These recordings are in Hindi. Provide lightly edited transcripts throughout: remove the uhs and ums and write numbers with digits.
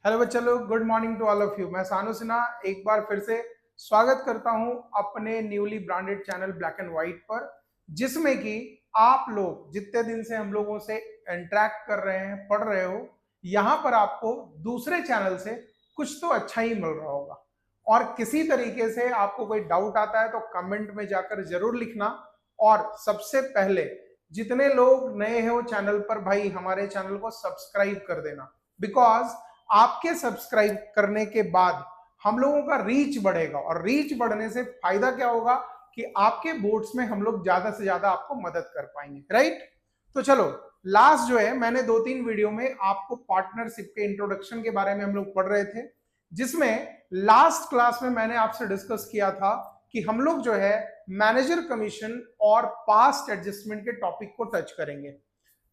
हेलो बच्चा लोग, good morning to all of you. मैं सानू सिन्हा एक बार फिर से स्वागत करता हूं अपने newly branded channel black and white पर, जिसमें कि आप लोग जितने दिन से हम लोगों से इंटरेक्ट कर रहे हैं, पढ़ रहे हो, यहां पर आपको दूसरे चैनल से कुछ तो अच्छा ही मिल रहा होगा। और किसी तरीके से आपको कोई डाउट आता है तो कमेंट में जाकर जरूर लिखना। और सबसे पहले जितने लोग नए हो चैनल पर, भाई हमारे चैनल को सब्सक्राइब कर देना, बिकॉज आपके सब्सक्राइब करने के बाद हम लोगों का रीच बढ़ेगा, और रीच बढ़ने से फायदा क्या होगा कि आपके बोर्ड्स में हम लोग ज्यादा से ज्यादा आपको मदद कर पाएंगे, राइट। तो चलो, लास्ट जो है मैंने 2-3 वीडियो में आपको पार्टनरशिप के इंट्रोडक्शन के बारे में हम लोग पढ़ रहे थे, जिसमें लास्ट क्लास में मैंने आपसे डिस्कस किया था कि हम लोग जो है मैनेजर कमीशन और पास्ट एडजस्टमेंट के टॉपिक को टच करेंगे।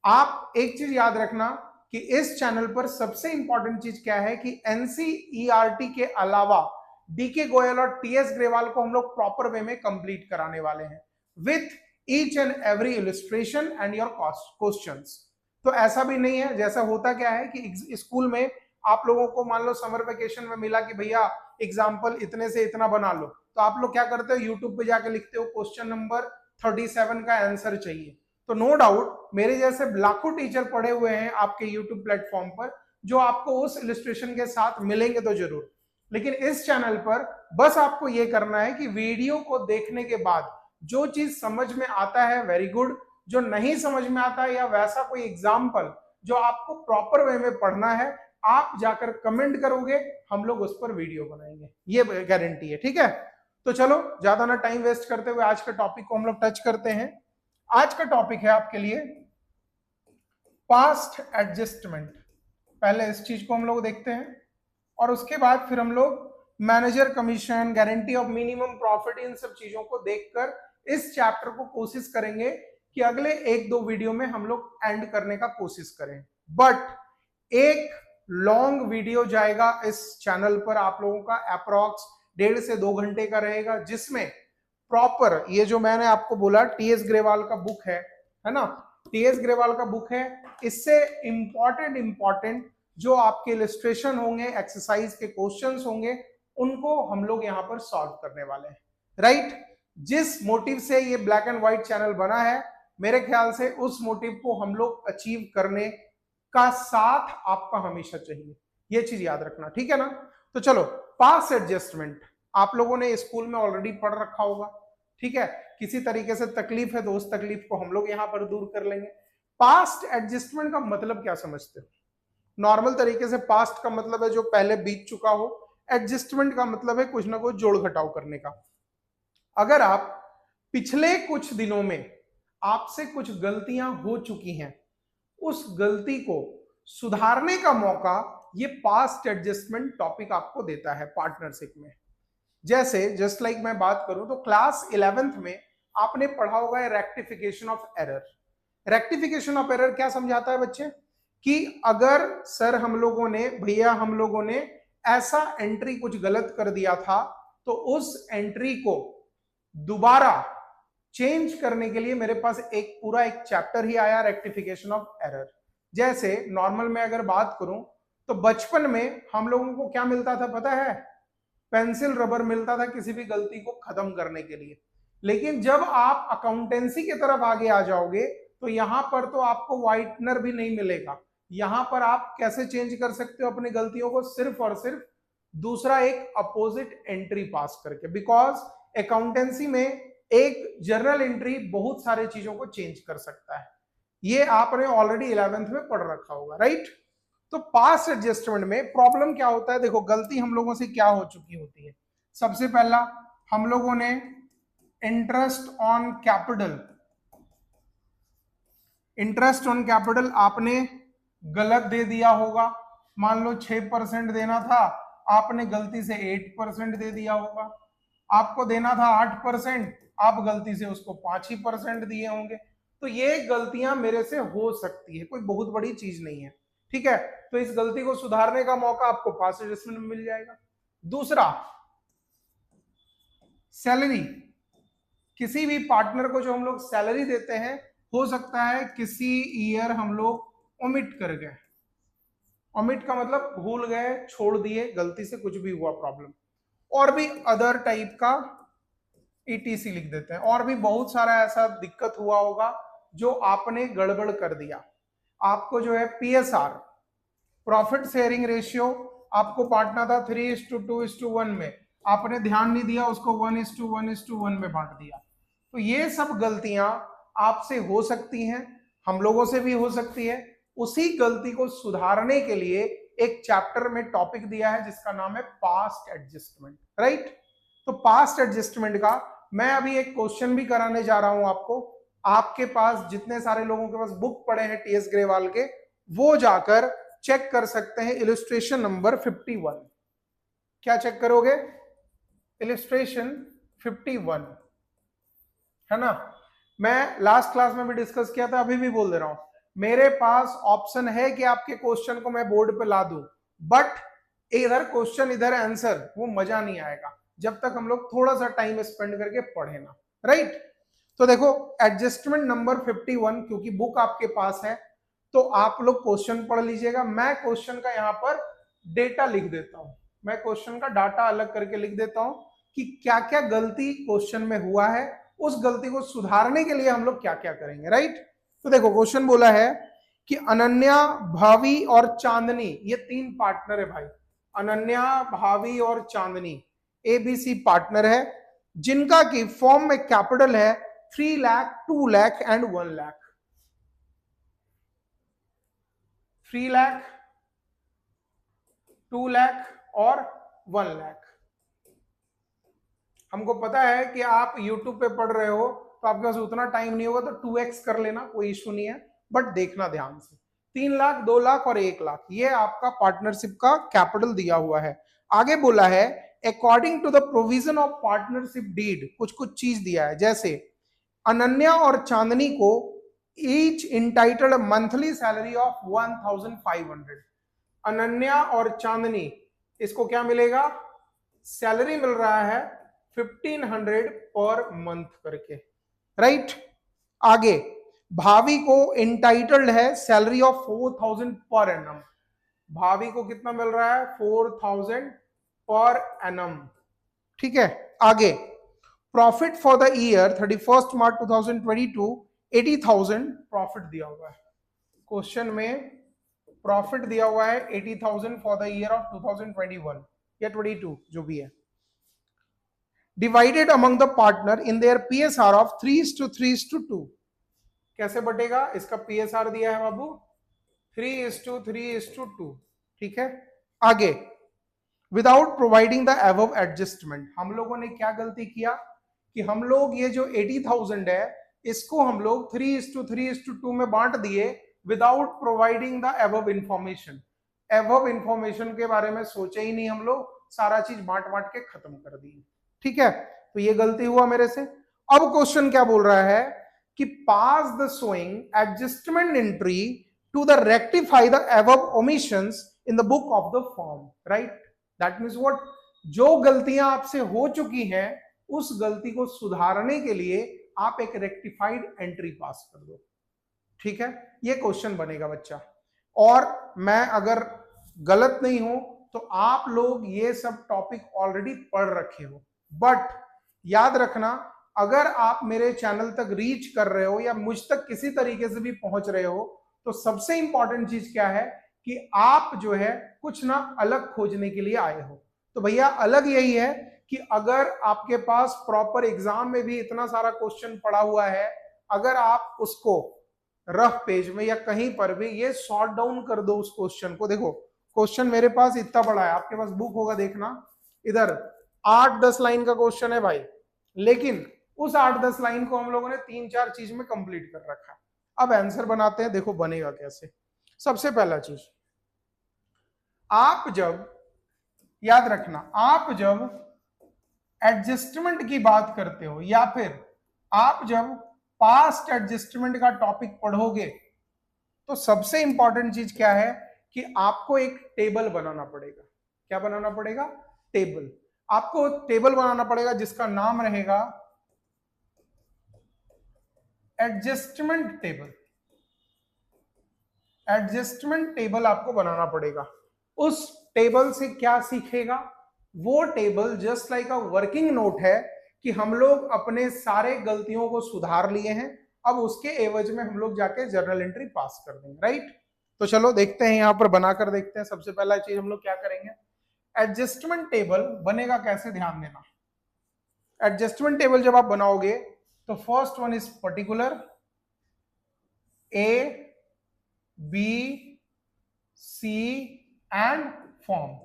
आप एक चीज याद रखना कि इस चैनल पर सबसे इंपॉर्टेंट चीज क्या है कि एनसीईआरटी के अलावा डीके गोयल और टीएस ग्रेवाल को हम लोग प्रॉपर वे में कंप्लीट कराने वाले हैं with each and every illustration and your questions. तो ऐसा भी नहीं है, जैसा होता क्या है कि स्कूल में आप लोगों को मान लो समर वेकेशन में मिला कि भैया एग्जाम्पल इतने से इतना बना लो, तो आप लोग क्या करते हो, यूट्यूब पे जाके लिखते हो क्वेश्चन नंबर 37 का आंसर चाहिए। तो नो डाउट मेरे जैसे लाखों टीचर पढ़े हुए हैं आपके यूट्यूब प्लेटफॉर्म पर, जो आपको उस इलस्ट्रेशन के साथ मिलेंगे तो जरूर। लेकिन इस चैनल पर बस आपको यह करना है कि वीडियो को देखने के बाद जो चीज समझ में आता है वेरी गुड, जो नहीं समझ में आता है या वैसा कोई एग्जाम्पल जो आपको प्रॉपर वे में पढ़ना है, आप जाकर कमेंट करोगे, हम लोग उस पर वीडियो बनाएंगे, ये गारंटी है, ठीक है। तो चलो ज्यादा ना टाइम वेस्ट करते हुए आज के टॉपिक को हम लोग टच करते हैं। आज का टॉपिक है आपके लिए पास्ट एडजस्टमेंट। पहले इस चीज को हम लोग देखते हैं और उसके बाद फिर हम लोग manager commission, guarantee of minimum profit, इन सब चीजों को देखकर इस चैप्टर को कोशिश करेंगे कि अगले 1-2 वीडियो में हम लोग एंड करने का कोशिश करें। बट एक लॉन्ग वीडियो जाएगा इस चैनल पर, आप लोगों का अप्रॉक्स 1.5 से 2 घंटे का रहेगा, जिसमें प्रॉपर ये जो मैंने आपको बोला टीएस ग्रेवाल का बुक है ना, टीएस ग्रेवाल का बुक है, इससे इंपॉर्टेंट जो आपके इलस्ट्रेशन होंगे, एक्सरसाइज के क्वेश्चंस होंगे, उनको हम लोग यहाँ पर सॉल्व करने वाले हैं, राइट। जिस मोटिव से ये ब्लैक एंड व्हाइट चैनल बना है, मेरे ख्याल से उस मोटिव को हम लोग अचीव करने का साथ आपका हमेशा चाहिए, ये चीज याद रखना, ठीक है ना। तो चलो, पास एडजस्टमेंट आप लोगों ने स्कूल में ऑलरेडी पढ़ रखा होगा, ठीक है। किसी तरीके से तकलीफ है तो उस तकलीफ को हम लोग यहां पर दूर कर लेंगे। पास्ट एडजस्टमेंट का मतलब क्या समझते हो? नॉर्मल तरीके से पास्ट का मतलब है जो पहले बीत चुका हो, एडजस्टमेंट का मतलब है कुछ ना कुछ जोड़ घटाव करने का। अगर आप पिछले कुछ दिनों में आपसे कुछ गलतियां हो चुकी हैं, उस गलती को सुधारने का मौका ये पास्ट एडजस्टमेंट टॉपिक आपको देता है पार्टनरशिप में। जैसे जस्ट लाइक मैं बात करूं तो क्लास 11th में आपने पढ़ा होगा rectification of error. Rectification of error क्या समझाता है बच्चे, कि अगर सर हम लोगों ने ऐसा एंट्री कुछ गलत कर दिया था, तो उस एंट्री को दोबारा चेंज करने के लिए मेरे पास एक चैप्टर ही आया, रेक्टिफिकेशन ऑफ एरर। जैसे नॉर्मल में अगर बात करूं तो बचपन में हम लोगों को क्या मिलता था पता है, पेंसिल रबर मिलता था किसी भी गलती को खत्म करने के लिए। लेकिन जब आप अकाउंटेंसी की तरफ आगे आ जाओगे तो यहां पर तो आपको व्हाइटनर भी नहीं मिलेगा। यहां पर आप कैसे चेंज कर सकते हो अपनी गलतियों को, सिर्फ और सिर्फ दूसरा एक अपोजिट एंट्री पास करके, बिकॉज अकाउंटेंसी में एक जर्नल एंट्री बहुत सारे चीजों को चेंज कर सकता है। ये आपने ऑलरेडी 11th में पढ़ रखा होगा, राइट। तो पास्ट एडजस्टमेंट में प्रॉब्लम क्या होता है, देखो गलती हम लोगों से क्या हो चुकी होती है। सबसे पहला, हम लोगों ने इंटरेस्ट ऑन कैपिटल आपने गलत दे दिया होगा। मान लो 6% देना था, आपने गलती से 8% दे दिया होगा। आपको देना था 8%, आप गलती से उसको 5% दिए होंगे। तो ये गलतियां मेरे से हो सकती है, कोई बहुत बड़ी चीज नहीं है, ठीक है। तो इस गलती को सुधारने का मौका आपको पास्ट एडजस्टमेंट में मिल जाएगा। दूसरा, सैलरी, किसी भी पार्टनर को जो हम लोग सैलरी देते हैं, हो सकता है किसी ईयर हम लोग ओमिट कर गए, ओमिट का मतलब भूल गए, छोड़ दिए, गलती से कुछ भी हुआ प्रॉब्लम। और भी अदर टाइप का ईटीसी लिख देते हैं। और भी बहुत सारा ऐसा दिक्कत हुआ होगा जो आपने गड़बड़ कर दिया। आपको जो है पीएसआर, प्रॉफिट शेयरिंग रेशियो, आपको बांटना था 3:2:1 में, आपने ध्यान नहीं दिया, उसको 1:1:1 में बांट दिया। तो ये सब गलतियां आपसे हो सकती हैं, हम लोगों से भी हो सकती है। उसी गलती को सुधारने के लिए एक चैप्टर में टॉपिक दिया है जिसका नाम है पास्ट एडजस्टमेंट, राइट। तो पास्ट एडजस्टमेंट का मैं अभी एक क्वेश्चन भी कराने जा रहा हूं आपको। आपके पास जितने सारे लोगों के पास बुक पड़े हैं टीएस ग्रेवाल के, वो जाकर चेक कर सकते हैं इलिस्ट्रेशन नंबर 51। क्या चेक करोगे? इलिस्ट्रेशन 51, है ना। मैं लास्ट क्लास में भी डिस्कस किया था, अभी भी बोल दे रहा हूं, मेरे पास ऑप्शन है कि आपके क्वेश्चन को मैं बोर्ड पे ला दूं, बट इधर क्वेश्चन इधर आंसर, वो मजा नहीं आएगा जब तक हम लोग थोड़ा सा टाइम स्पेंड करके पढ़े ना, राइट। तो देखो एडजस्टमेंट नंबर 51, क्योंकि बुक आपके पास है तो आप लोग क्वेश्चन पढ़ लीजिएगा। मैं क्वेश्चन का यहाँ पर डेटा लिख देता हूं, मैं क्वेश्चन का डाटा अलग करके लिख देता हूं कि क्या क्या गलती क्वेश्चन में हुआ है, उस गलती को सुधारने के लिए हम लोग क्या क्या करेंगे, राइट। तो देखो क्वेश्चन बोला है कि अनन्या, भावी और चांदनी, ये 3 पार्टनर है भाई। अनन्या, भावी और चांदनी एबीसी पार्टनर है, जिनका की फॉर्म में कैपिटल है 3 लाख, 2 लाख एंड 1 लाख। 3 लाख, 2 लाख और 1 लाख। हमको पता है कि आप YouTube पे पढ़ रहे हो तो आपके पास उतना टाइम नहीं होगा, तो 2x कर लेना, कोई इशू नहीं है, बट देखना ध्यान से। 3 लाख, 2 लाख और 1 लाख, ये आपका पार्टनरशिप का कैपिटल दिया हुआ है। आगे बोला है according to the provision of partnership deed, कुछ कुछ चीज दिया है, जैसे अनन्या और चांदनी को each entitled monthly salary of 1500। Ananya और चांदनी, इसको क्या मिलेगा? सैलरी मिल रहा है 1500 पर मंथ करके, राइट। आगे भावी को इंटाइटल्ड है सैलरी ऑफ 4000 पर एनम। भावी को कितना मिल रहा है? 4000 पर एनम, ठीक है। आगे profit for the year 31 March 2022 80,000 profit दिया हुआ है। क्वेश्चन में प्रॉफिट दिया हुआ है 80,000 फॉर द ईयर ऑफ 2021 या 22 जो भी है, divided among the partner in their PSR of 3:3:2। कैसे बटेगा? इसका पीएसआर दिया है बाबू 3:3:2, ठीक है। आगे without providing the above adjustment, हम लोगों ने क्या गलती किया कि हम लोग ये जो 80,000 है इसको हम लोग 3:3:2 में बांट दिए without providing the above information. Above information के बारे में सोचे ही नहीं हम लोग, सारा चीज बांट बांट के खत्म कर दिए, ठीक है। तो ये गलती हुआ मेरे से। अब क्वेश्चन क्या बोल रहा है कि pass the showing adjustment entry to the rectify the above omissions in the book of the form, right. That means what? जो गलतियां आपसे हो चुकी हैं उस गलती को सुधारने के लिए आप एक रेक्टिफाइड एंट्री पास कर दो, ठीक है। ये क्वेश्चन बनेगा बच्चा। और मैं अगर गलत नहीं हूं तो आप लोग ये सब टॉपिक ऑलरेडी पढ़ रखे हो, बट याद रखना अगर आप मेरे चैनल तक रीच कर रहे हो या मुझ तक किसी तरीके से भी पहुंच रहे हो, तो सबसे इंपॉर्टेंट चीज क्या है कि आप जो है कुछ ना अलग खोजने के लिए आए हो। तो भैया अलग यही है कि अगर आपके पास प्रॉपर एग्जाम में भी इतना सारा क्वेश्चन पड़ा हुआ है, अगर आप उसको रफ पेज में या कहीं पर भी ये शॉर्ट डाउन कर दो उस क्वेश्चन को। देखो क्वेश्चन मेरे पास इतना बड़ा है, आपके पास बुक होगा देखना, इधर 8-10 लाइन का क्वेश्चन है भाई, लेकिन उस 8-10 लाइन को हम लोगों ने 3-4 चीज में कंप्लीट कर रखा है। अब आंसर बनाते हैं, देखो बनेगा कैसे। सबसे पहला चीज, आप जब, याद रखना, आप जब एडजस्टमेंट की बात करते हो या फिर आप जब पास्ट एडजस्टमेंट का टॉपिक पढ़ोगे तो सबसे इंपॉर्टेंट चीज क्या है कि आपको एक टेबल बनाना पड़ेगा। क्या बनाना पड़ेगा? टेबल। आपको टेबल बनाना पड़ेगा जिसका नाम रहेगा एडजस्टमेंट टेबल। एडजस्टमेंट टेबल आपको बनाना पड़ेगा। उस टेबल से क्या सीखेगा? वो table just like a working note है कि हम लोग अपने सारे गलतियों को सुधार लिए हैं, अब उसके एवज में हम लोग जाके जर्नल एंट्री पास कर देंगे, राइट? तो चलो देखते हैं, यहां पर बनाकर देखते हैं। सबसे पहला चीज हम लोग क्या करेंगे, एडजस्टमेंट टेबल बनेगा कैसे, ध्यान देना। एडजस्टमेंट टेबल जब आप बनाओगे तो first one is particular, A B C and form,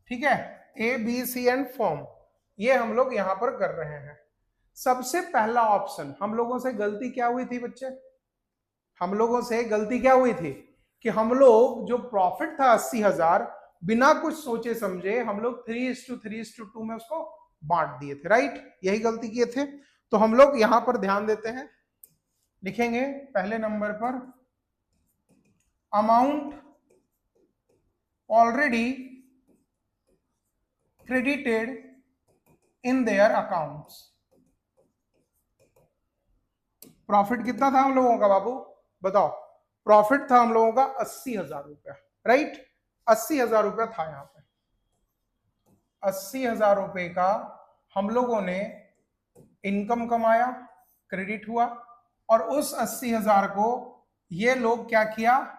ठीक है, A B C and form, ये हम लोग यहां पर कर रहे हैं। सबसे पहला ऑप्शन, हम लोगों से गलती क्या हुई थी बच्चे, हम लोगों से गलती क्या हुई थी कि हम लोग जो प्रॉफिट था 80,000, बिना कुछ सोचे समझे हम लोग 3:3:2 में उसको बांट दिए थे, राइट? यही गलती किए थे। तो हम लोग यहां पर ध्यान देते हैं, लिखेंगे पहले नंबर पर amount already credited in their accounts। Profit कितना था हम लोगों का बाबू, बताओ? प्रॉफिट था हम लोगों का 80,000 रुपया, राइट? 80,000 रुपया था यहां पे। 80,000 रुपए का हम लोगों ने इनकम कमाया, क्रेडिट हुआ, और उस 80,000 को ये लोग क्या किया,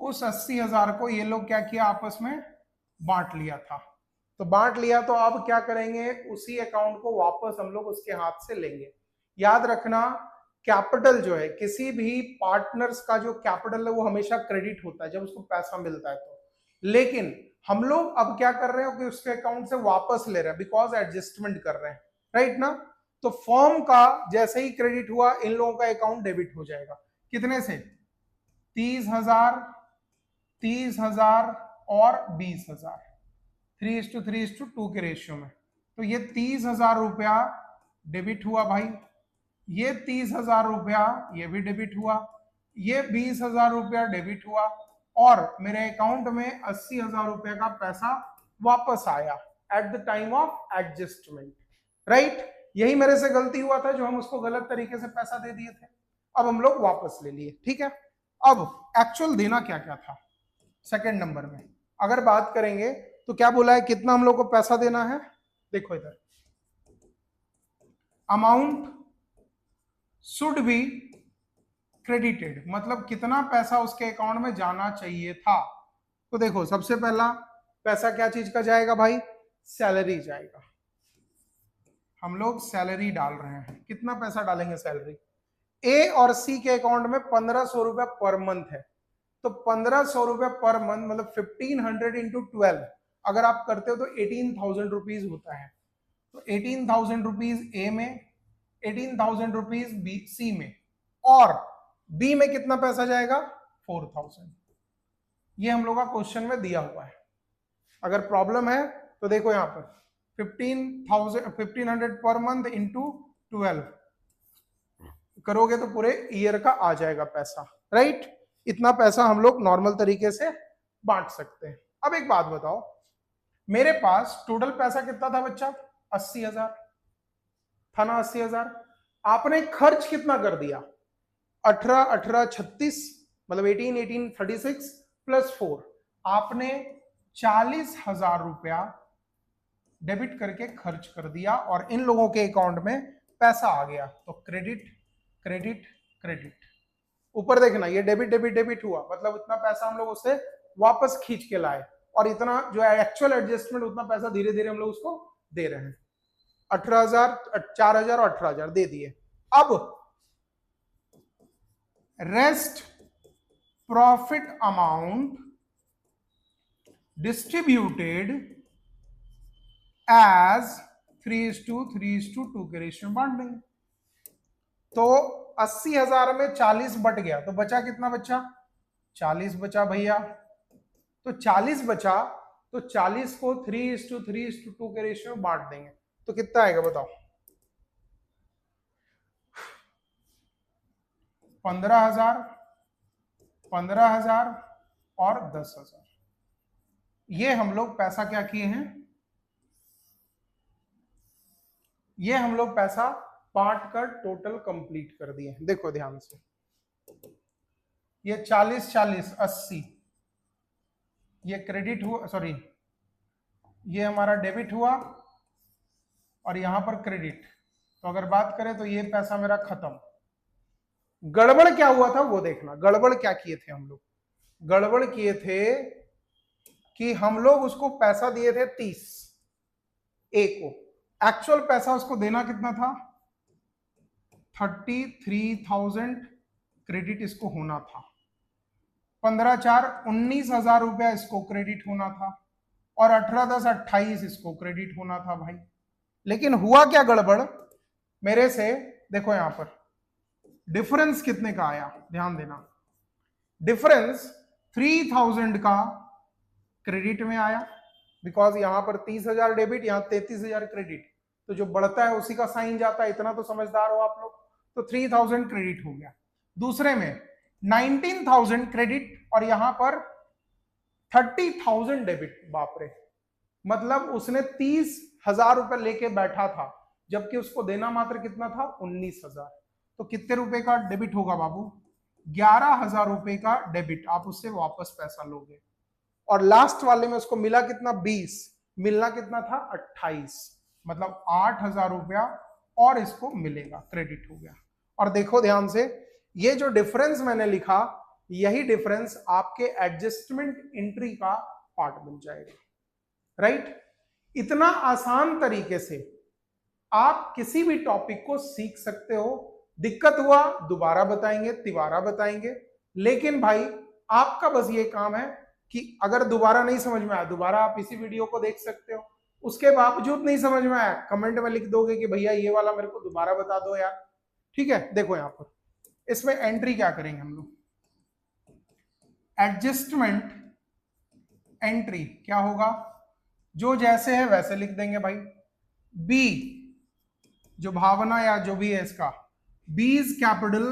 उस 80,000 को ये लोग क्या किया, आपस में बांट लिया था। तो बांट लिया तो अब क्या करेंगे, उसी अकाउंट को वापस हम लोग उसके हाथ से लेंगे। याद रखना, कैपिटल जो है, किसी भी पार्टनर्स का जो कैपिटल है वो हमेशा क्रेडिट होता है जब उसको पैसा मिलता है तो। लेकिन हम लोग अब क्या कर रहे हैं कि उसके अकाउंट से वापस ले रहे हैं, बिकॉज एडजस्टमेंट कर रहे हैं, राइट ना? तो फॉर्म का जैसे ही क्रेडिट हुआ, इन लोगों का अकाउंट डेबिट हो जाएगा। कितने से? 30,000, 30,000 और 20,000, 3:3:2 के रेशियो में। तो ये 30,000 रुपया डेबिट हुआ भाई, ये 30,000 रुपया ये भी डेबिट हुआ, ये 20,000 रुपया डेबिट हुआ, और मेरे अकाउंट में 80,000 रुपये का पैसा वापस आया at the time of adjustment, right? यही मेरे से गलती हुआ था, जो हम उसको गलत तरीके से पैसा दे दिए थे, अब हम लोग वापस ले लिए, ठीक है? अब एक्चुअल देना क्या क्या था सेकंड नंबर में, अगर बात करेंगे तो क्या बोला है, कितना हम लोग को पैसा देना है? देखो इधर, अमाउंट शुड बी क्रेडिटेड, मतलब कितना पैसा उसके अकाउंट में जाना चाहिए था। तो देखो, सबसे पहला पैसा क्या चीज का जाएगा भाई, सैलरी जाएगा। हम लोग सैलरी डाल रहे हैं, कितना पैसा डालेंगे सैलरी? ए और सी के अकाउंट में 1,500 रुपया पर मंथ है, तो 1,500 रुपया पर मंथ मतलब 1,500 इंटू 12 अगर आप करते हो तो 18,000 रुपीज होता है। तो 18,000 रुपीज ए में, 18,000 रुपीज बी सी में, और बी में कितना पैसा जाएगा? 4,000। ये हम लोग का क्वेश्चन में दिया हुआ है। अगर प्रॉब्लम है तो देखो यहां पर 1,500 पर मंथ इंटू 12 करोगे तो पूरे ईयर का आ जाएगा पैसा, राइट? इतना पैसा हम लोग नॉर्मल तरीके से बांट सकते हैं। अब एक बात बताओ, मेरे पास टोटल पैसा कितना था बच्चा? 80,000 था ना, 80,000। आपने खर्च कितना कर दिया? 18, 18, 36, मतलब 18, 18, 36 प्लस 4, आपने 40,000 रुपया डेबिट करके खर्च कर दिया, और इन लोगों के अकाउंट में पैसा आ गया। तो क्रेडिट क्रेडिट क्रेडिट, ऊपर देखना, ये डेबिट डेबिट डेबिट हुआ, मतलब इतना पैसा हम लोग उससे वापस खींच के लाए, और इतना जो एक्चुअल एडजस्टमेंट उतना पैसा धीरे धीरे हम लोग उसको दे रहे हैं। 18,000, 4,000 और 18,000 दे दिए। अब rest profit amount distributed as 3:3:2 के रेशियो में बांट देंगे। तो 80,000 में 40 बट गया, तो बचा कितना? बचा 40 बचा भैया। तो 40 बचा, तो 40 को 3:3:2 के रेशियो में बांट देंगे, तो कितना आएगा बताओ? 15,000, 15,000 और 10,000। ये हम लोग पैसा क्या किए हैं? ये हम लोग पैसा पार्ट कर टोटल कंप्लीट कर दिए। देखो ध्यान से, ये 40 40 80, ये क्रेडिट हुआ, सॉरी ये हमारा डेबिट हुआ और यहां पर क्रेडिट। तो अगर बात करें तो ये पैसा मेरा खत्म। गड़बड़ क्या हुआ था वो देखना, गड़बड़ क्या किए थे हम लोग। गड़बड़ किए थे कि हम लोग उसको पैसा दिए थे 30 ए को, एक्चुअल पैसा उसको देना कितना था 33,000 क्रेडिट इसको होना था। 15 4 19,000 रुपया इसको क्रेडिट होना था और 18 10 28 इसको क्रेडिट होना था भाई। लेकिन हुआ क्या गड़बड़ मेरे से, देखो यहां पर डिफरेंस कितने का आया, ध्यान देना। डिफरेंस 3,000 का क्रेडिट में आया, बिकॉज यहां पर 30,000 डेबिट, यहां 33,000 क्रेडिट, तो जो बढ़ता है उसी का साइन जाता है, इतना तो समझदार हो आप लोग। तो 3,000 क्रेडिट हो गया। दूसरे में 19,000 क्रेडिट और यहां पर 30,000 डेबिट। बाप रे, मतलब उसने 30,000 रुपए लेके बैठा था, जबकि उसको देना मात्र कितना था 19,000। तो कितने रुपए का डेबिट होगा बाबू, 11,000 रुपए का डेबिट, आप उससे वापस पैसा लोगे। और लास्ट वाले में उसको मिला कितना 20, मिलना कितना था 28, मतलब 8,000 रुपया और इसको मिलेगा, क्रेडिट हो गया। और देखो ध्यान से, ये जो डिफरेंस मैंने लिखा, यही डिफरेंस आपके एडजस्टमेंट एंट्री का पार्ट बन जाएगा, राइट। इतना आसान तरीके से आप किसी भी टॉपिक को सीख सकते हो। दिक्कत हुआ दोबारा बताएंगे, तिबारा बताएंगे, लेकिन भाई आपका बस ये काम है कि अगर दोबारा नहीं समझ में आया, दोबारा आप इसी वीडियो को देख सकते हो। उसके बावजूद नहीं समझ में आया, कमेंट में लिख दोगे कि भैया ये वाला मेरे को दोबारा बता दो यार, ठीक है। देखो यहां पर इसमें एंट्री क्या करेंगे हम लोग, एडजस्टमेंट एंट्री क्या होगा, जो जैसे है वैसे लिख देंगे भाई। बी जो भावना या जो भी है इसका, बीज कैपिटल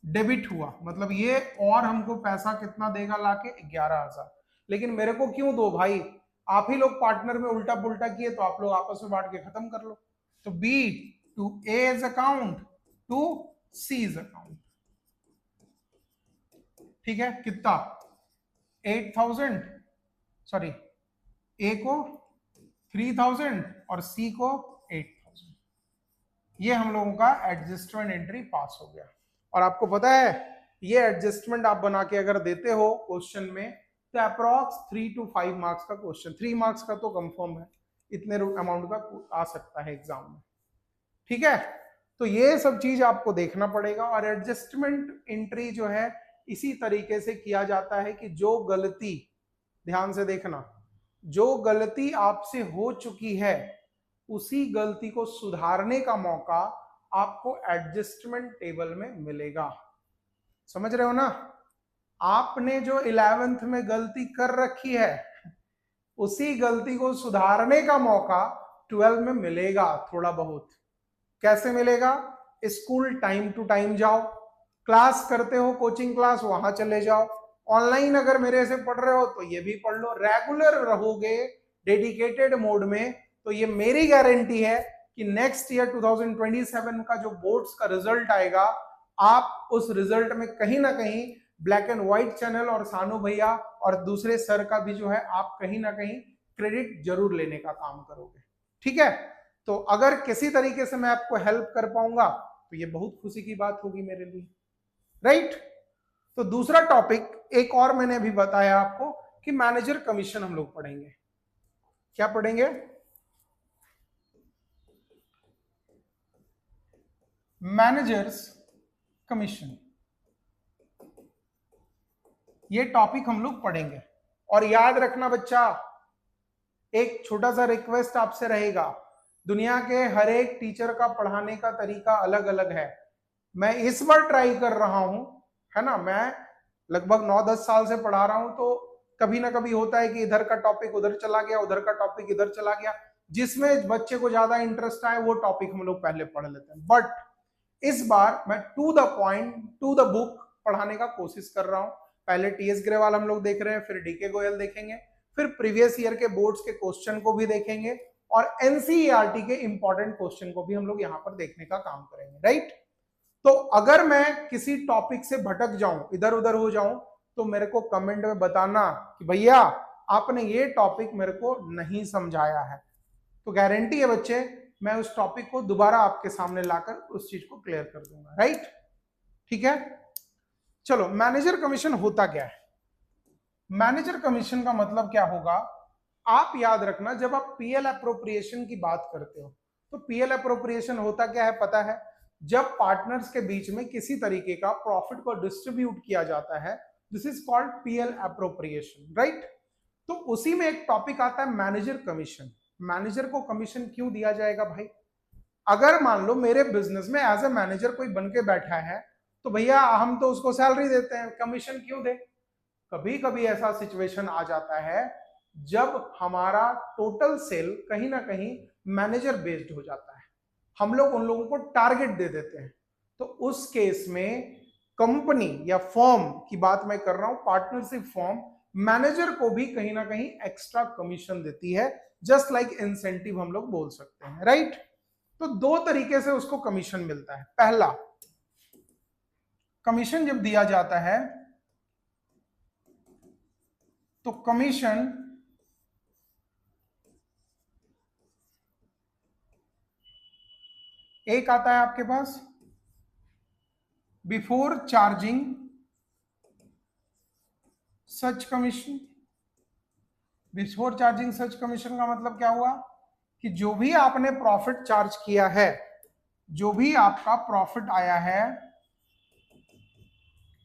डेबिट हुआ, मतलब ये और हमको पैसा कितना देगा लाके 11,000। लेकिन मेरे को क्यों दो भाई, आप ही लोग पार्टनर में उल्टा पुल्टा किए, तो आप लोग आपस में बांट के खत्म कर लो। तो B to A's account to C's account, ठीक है। कितना 8,000, सॉरी ए को 3,000 और सी को 8,000। ये हम लोगों का एडजस्टमेंट एंट्री पास हो गया। और आपको पता है ये एडजस्टमेंट आप बना के अगर देते हो क्वेश्चन में, तो अप्रॉक्स 3 to 5 मार्क्स का क्वेश्चन, 3 मार्क्स का तो कंफर्म है, इतने अमाउंट का आ सकता है एग्जाम में, ठीक है। तो ये सब चीज आपको देखना पड़ेगा। और एडजस्टमेंट एंट्री जो है इसी तरीके से किया जाता है कि जो गलती, ध्यान से देखना, जो गलती आपसे हो चुकी है उसी गलती को सुधारने का मौका आपको एडजस्टमेंट टेबल में मिलेगा। समझ रहे हो ना, आपने जो 11th में गलती कर रखी है उसी गलती को सुधारने का मौका 12 में मिलेगा थोड़ा बहुत। कैसे मिलेगा, स्कूल टाइम टू टाइम जाओ, क्लास करते हो कोचिंग क्लास वहां चले जाओ, ऑनलाइन अगर मेरे से पढ़ रहे हो तो ये भी पढ़ लो, रेगुलर रहोगे डेडिकेटेड मोड में, तो ये मेरी गारंटी है कि नेक्स्ट ईयर 2027 का जो बोर्ड्स का रिजल्ट आएगा, आप उस रिजल्ट में कहीं ना कहीं ब्लैक एंड व्हाइट चैनल और सानू भैया और दूसरे सर का भी जो है आप कहीं ना कहीं क्रेडिट जरूर लेने का काम करोगे, ठीक है। तो अगर किसी तरीके से मैं आपको हेल्प कर पाऊंगा तो ये बहुत खुशी की बात होगी मेरे लिए, राइट। तो दूसरा टॉपिक एक और मैंने अभी बताया आपको कि मैनेजर कमीशन हम लोग पढ़ेंगे। क्या पढ़ेंगे, मैनेजर्स कमीशन, ये टॉपिक हम लोग पढ़ेंगे। और याद रखना बच्चा, एक छोटा सा रिक्वेस्ट आपसे रहेगा, दुनिया के हर एक टीचर का पढ़ाने का तरीका अलग अलग है। मैं इस बार ट्राई कर रहा हूं, है ना, मैं लगभग 9-10 साल से पढ़ा रहा हूं, तो कभी ना कभी होता है कि इधर का टॉपिक उधर चला गया, उधर का टॉपिक इधर चला गया, जिसमें बच्चे को ज्यादा इंटरेस्ट आए वो टॉपिक हम लोग पहले पढ़ लेते हैं। बट इस बार मैं to the point, to the book पढ़ाने का कोशिश कर रहा हूं। पहले टीएस ग्रेवाल हम लोग देख रहे हैं, फिर डीके गोयल देखेंगे, फिर प्रीवियस ईयर के बोर्ड्स के क्वेश्चन को भी देखेंगे, और एनसीईआरटी के इंपॉर्टेंट क्वेश्चन को भी हम लोग यहाँ पर देखने का काम करेंगे, राइट। तो अगर मैं किसी टॉपिक से भटक जाऊं, इधर उधर हो जाऊं, तो मेरे को कमेंट में बताना कि भैया आपने ये टॉपिक मेरे को नहीं समझाया है। तो गारंटी है बच्चे, मैं उस टॉपिक को दोबारा आपके सामने लाकर उस चीज को क्लियर कर दूंगा, राइट। ठीक है, चलो मैनेजर कमीशन होता क्या है। मैनेजर कमीशन का मतलब क्या होगा, आप याद रखना, जब आप पीएल अप्रोप्रिएशन की बात करते हो तो पीएल अप्रोप्रिएशन होता क्या है पता है, जब पार्टनर्स के बीच में किसी तरीके का प्रॉफिट को डिस्ट्रीब्यूट किया जाता है, this is called PL appropriation, right. तो उसी में एक टॉपिक आता है मैनेजर कमीशन। मैनेजर को कमीशन क्यों दिया जाएगा भाई, अगर मान लो मेरे बिजनेस में एज ए मैनेजर कोई बन के बैठा है, तो भैया हम तो उसको सैलरी देते हैं, कमीशन क्यों दे। कभी कभी ऐसा सिचुएशन आ जाता है जब हमारा टोटल सेल कहीं ना कहीं मैनेजर बेस्ड हो जाता है, हम लोग उन लोगों को टारगेट दे देते हैं, तो उस केस में कंपनी या फर्म की बात मैं कर रहा हूं, पार्टनरशिप फर्म मैनेजर को भी कहीं ना कहीं एक्स्ट्रा कमीशन देती है, जस्ट लाइक इंसेंटिव हम लोग बोल सकते हैं, राइट। तो दो तरीके से उसको कमीशन मिलता है। पहला, कमीशन जब दिया जाता है तो कमीशन एक आता है आपके पास before charging such commission. Before charging such commission का मतलब क्या हुआ कि जो भी आपने प्रॉफिट चार्ज किया है, जो भी आपका प्रॉफिट आया है,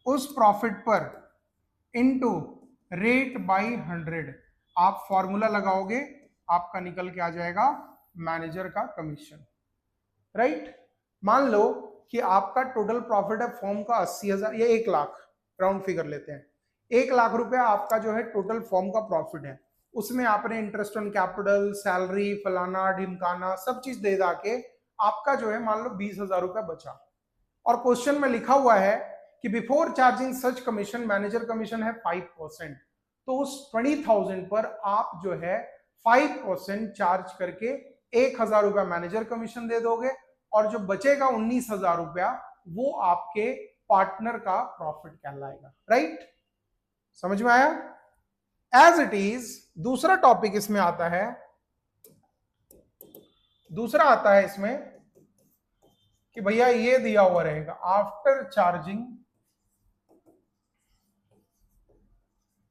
उस प्रॉफिट पर इनटू रेट बाई 100 आप फॉर्मूला लगाओगे, आपका निकल के आ जाएगा मैनेजर का कमीशन, राइट। मान लो कि आपका टोटल प्रॉफिट है फॉर्म का 80,000 या 1 लाख, राउंड फिगर लेते हैं, 1 लाख रुपया आपका जो है टोटल फॉर्म का प्रॉफिट है, उसमें आपने इंटरेस्ट ऑन कैपिटल, सैलरी, फलाना ढिमकाना सब चीज दे दा के आपका जो है मान लो 20,000 रुपया बचा, और क्वेश्चन में लिखा हुआ है कि before charging such commission manager commission है 5%, तो उस 20,000 पर आप जो है 5% चार्ज करके 1,000 रुपया मैनेजर कमीशन दे दोगे, और जो बचेगा 19,000 रुपया वो आपके पार्टनर का प्रॉफिट कहलाएगा, राइट। समझ में आया। एज इट इज दूसरा टॉपिक इसमें आता है, दूसरा आता है इसमें कि भैया ये दिया हुआ रहेगा after charging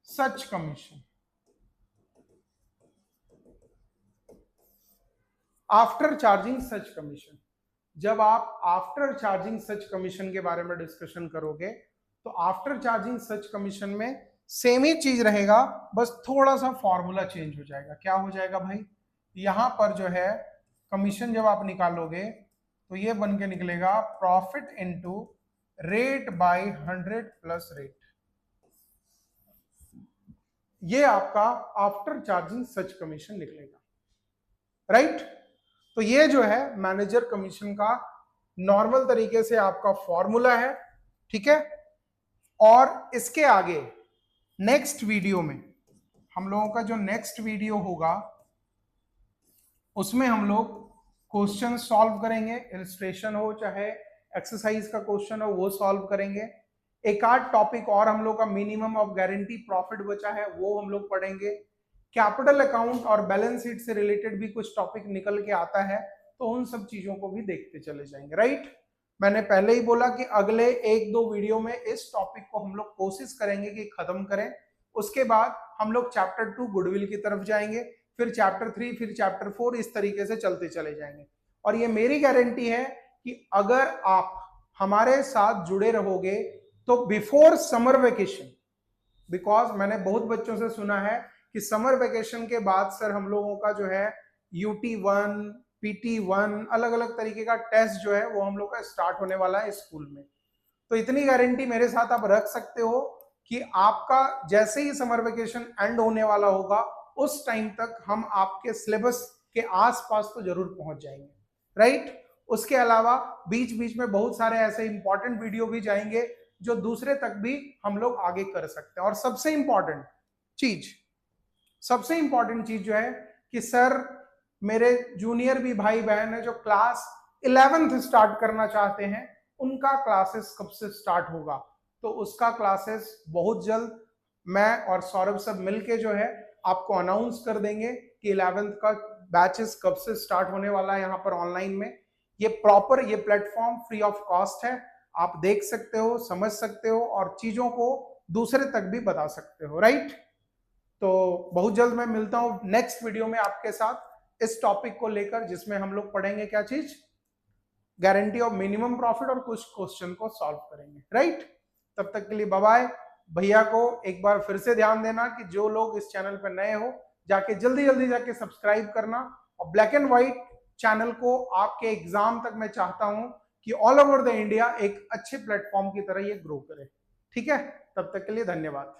such commission. After charging such commission, जब आप आफ्टर चार्जिंग सच कमीशन के बारे में डिस्कशन करोगे तो आफ्टर चार्जिंग सच कमीशन में सेम ही चीज रहेगा, बस थोड़ा सा फॉर्मूला चेंज हो जाएगा। क्या हो जाएगा भाई, यहां पर जो है कमीशन जब आप निकालोगे तो ये बन के निकलेगा profit into rate by 100 plus rate, ये आपका आफ्टर चार्जिंग सच कमीशन निकलेगा, राइट। तो ये जो है मैनेजर कमीशन का नॉर्मल तरीके से आपका फॉर्मूला है, ठीक है। और इसके आगे नेक्स्ट वीडियो में हम लोगों का जो नेक्स्ट वीडियो होगा उसमें हम लोग क्वेश्चन सॉल्व करेंगे, इलस्ट्रेशन हो चाहे एक्सरसाइज का क्वेश्चन हो वो सॉल्व करेंगे। एक आध टॉपिक और हम लोग का मिनिमम ऑफ गारंटी प्रॉफिट बचा है वो हम लोग पढ़ेंगे। कैपिटल अकाउंट और बैलेंस शीट से रिलेटेड भी कुछ टॉपिक निकल के आता है, तो उन सब चीजों को भी देखते चले जाएंगे, राइट। मैंने पहले ही बोला कि अगले 1-2 वीडियो में इस टॉपिक को हम लोग कोशिश करेंगे कि खत्म करें, उसके बाद हम लोग चैप्टर 2 गुडविल की तरफ जाएंगे, फिर चैप्टर 3, फिर चैप्टर 4, इस तरीके से चलते चले जाएंगे। और ये मेरी गारंटी है कि अगर आप हमारे साथ जुड़े रहोगे तो बिफोर समर वेकेशन, बिकॉज मैंने बहुत बच्चों से सुना है कि समर वेकेशन के बाद सर हम लोगों का जो है UT1, PT1 अलग अलग तरीके का टेस्ट जो है वो हम लोग का स्टार्ट होने वाला है स्कूल में। तो इतनी गारंटी मेरे साथ आप रख सकते हो कि आपका जैसे ही समर वेकेशन एंड होने वाला होगा उस टाइम तक हम आपके सिलेबस के आसपास तो जरूर पहुंच जाएंगे, राइट। उसके अलावा बीच बीच में बहुत सारे ऐसे इंपॉर्टेंट वीडियो भी जाएंगे जो दूसरे तक भी हम लोग आगे कर सकते हैं। और सबसे इंपॉर्टेंट चीज जो है कि सर मेरे जूनियर भी भाई बहन है जो क्लास 11th स्टार्ट करना चाहते हैं, उनका क्लासेस कब से स्टार्ट होगा? तो उसका क्लासेस बहुत जल्द मैं और सौरभ सब मिलके जो है आपको अनाउंस कर देंगे कि 11th का बैचेस कब से स्टार्ट होने वाला है यहाँ पर ऑनलाइन में। ये प्रॉपर ये प्लेटफॉर्म फ्री ऑफ कॉस्ट है, आप देख सकते हो, समझ सकते हो और चीजों को दूसरे तक भी बता सकते हो, राइट? तो बहुत जल्द मैं मिलता हूं नेक्स्ट वीडियो में आपके साथ इस टॉपिक को लेकर, जिसमें हम लोग पढ़ेंगे क्या चीज, गारंटी ऑफ मिनिमम प्रॉफिट और कुछ क्वेश्चन को सॉल्व करेंगे, राइट? तब तक के लिए बाय बाय। भैया को एक बार फिर से ध्यान देना कि जो लोग इस चैनल पर नए हो जाके जल्दी जल्दी जाके सब्सक्राइब करना, और ब्लैक एंड व्हाइट चैनल को आपके एग्जाम तक मैं चाहता हूं कि ऑल ओवर द इंडिया एक अच्छे प्लेटफॉर्म की तरह ये ग्रो करे। ठीक है, तब तक के लिए धन्यवाद।